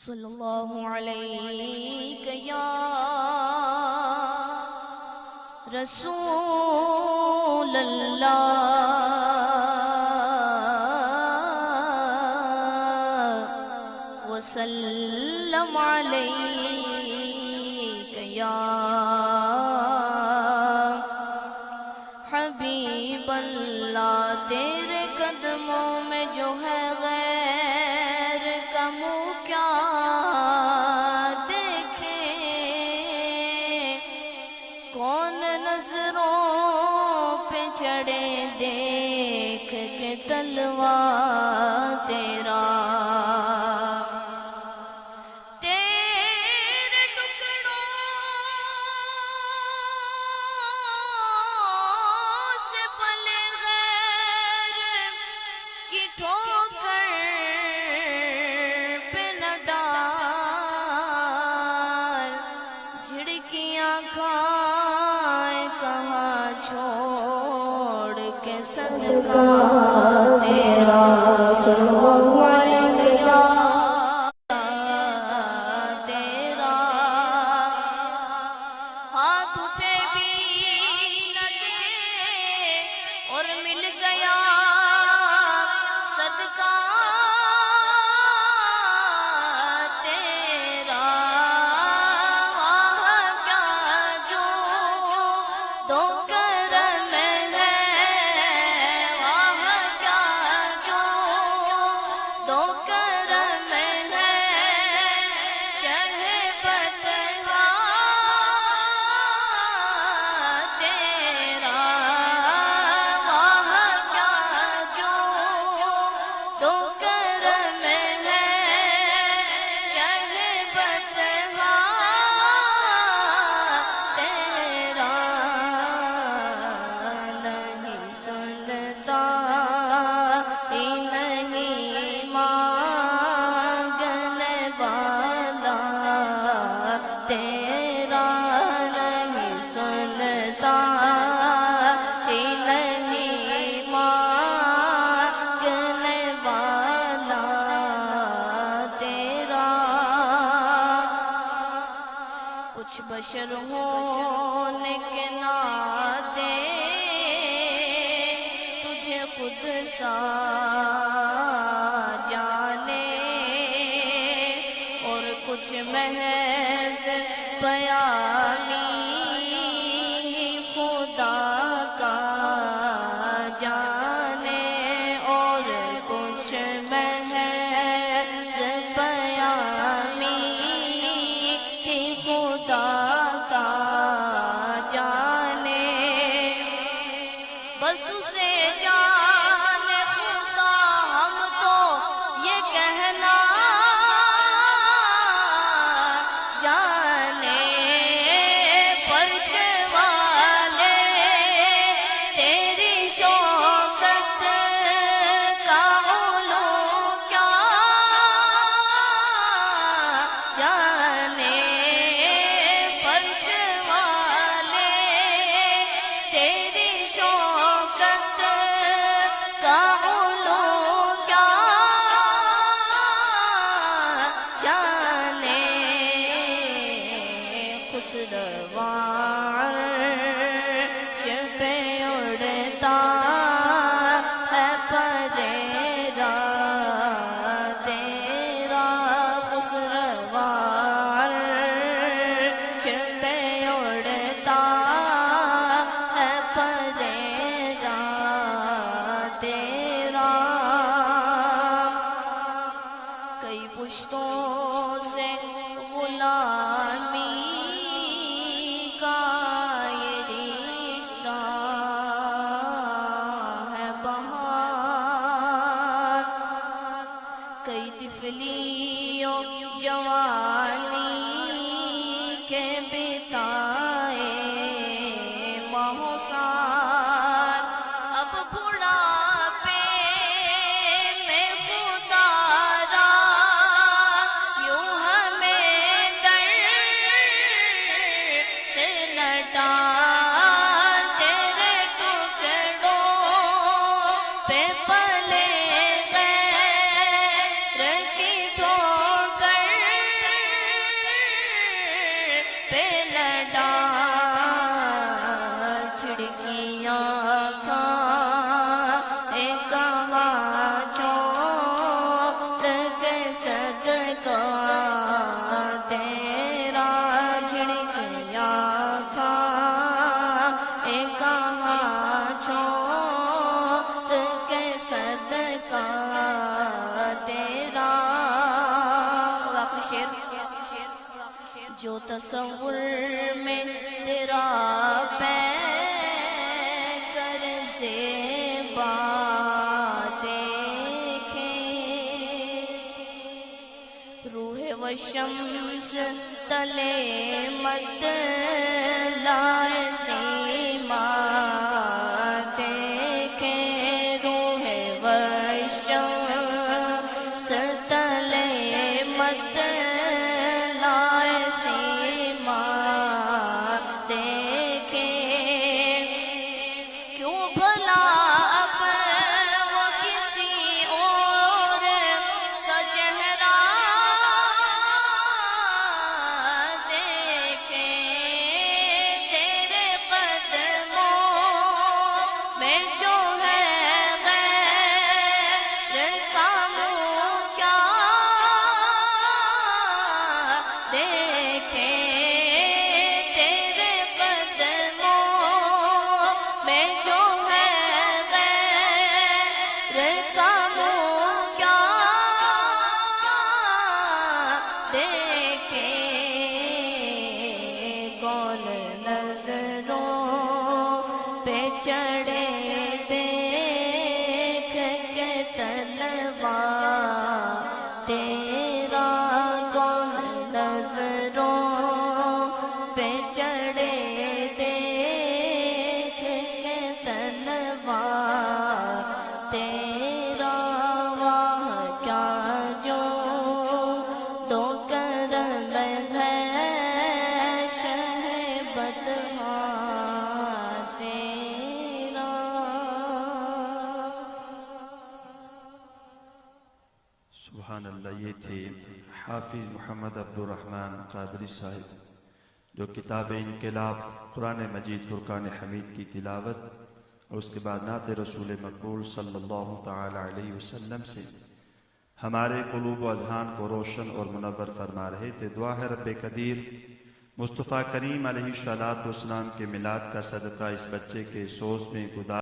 صلی اللہ علیہ یا رسول اللہ وسلم علیک یا حبیب اللہ۔ تیرے قدموں میں جو ہے غیر کا منہ کیا دیکھے، کون نظروں پہ چڑھے دیکھ کے تلوا تیرا۔ تیرے ٹکڑوں سے پلے غیر کی ٹھوکر پہ نہ ڈال، جھڑکیاں کھائے کہاں چھوڑ کے صدقہ تیرا۔ تیرا ہاتھ پہ بھی نہ دے اور مل گیا صدقہ تیرا۔ وہاں کیا جو دو کرم ہے، وہاں کیا جو دو کرم ہے، شہ فتح تیرا۔ وہاں کیا جو دو کرم ہے، شہ فتح تیرا۔ نہیں سنتا ہی نہیں مانگنے والا تیرا، نہیں سنتا ہی نہیں مانگنے والا تیرا۔ کچھ بشر ہونے کے ناطے تجھے خود سا جانے، اور کچھ محض بیانی خدا کا جانے، اور کچھ محض بیانی خدا کا جانے۔ بس اسے جان خدا ہم تو یہ کہنا جانے، فرش والے تیری شوقت کا علوم کیا جانے، فرش والے تیری شوقت کا علوم کیا جانے۔ خسروان عرش پہ اڑتا ہے پریرا تیرا، خسروان عرش پہ اڑتا ہے پریرا تیرا۔ کئی پشتوں سے غلامی کا یہ رشتہ ہے بہار، کئی طفلی و جوانی کے بتائے ماہ و سال، اب بڑھاپے میں خدا را یوں ہمیں در سے نٹال، تیرے ٹکڑوں پہ پلے غیر کی ٹھوکر جو تصور میں تیرا پیکر زیبا دیکھے، روح و شمس تلے مت لائے سیما دیکھے، روح و شمس تلے مت لائے سیما دیکھے، کیوں بھلا اب وہ کسی اور کا چہرہ دیکھے، تیرے قدموں میں جو ہے غیر کا منہ کیا دیکھے، تیرے قدموں میں جو ہے غیر کا منہ کیا دیکھے، کون نظروں پہ چڑھے دیکھ کے طلبا تیرا، کون نظروں پہ چڑھے دیکھ کے طلبا تیرا، واہ کیا جو دو کرم ہے شہبت تیرا۔ سبحان اللہ۔ یہ تھے حافظ محمد عبدالرحمن قادری صاحب، جو کتاب انقلاب قرآن مجید فرقان حمید کی تلاوت اور اس کے بعد نعت رسول مقبول صلی اللہ تعالی علیہ وسلم سے ہمارے قلوب و اذہان کو روشن اور منور فرما رہے تھے۔ دعا ہے رب قدیر مصطفیٰ کریم علیہ الصلوۃ والسلام کے میلاد کا صدقہ اس بچے کے سوز میں گزار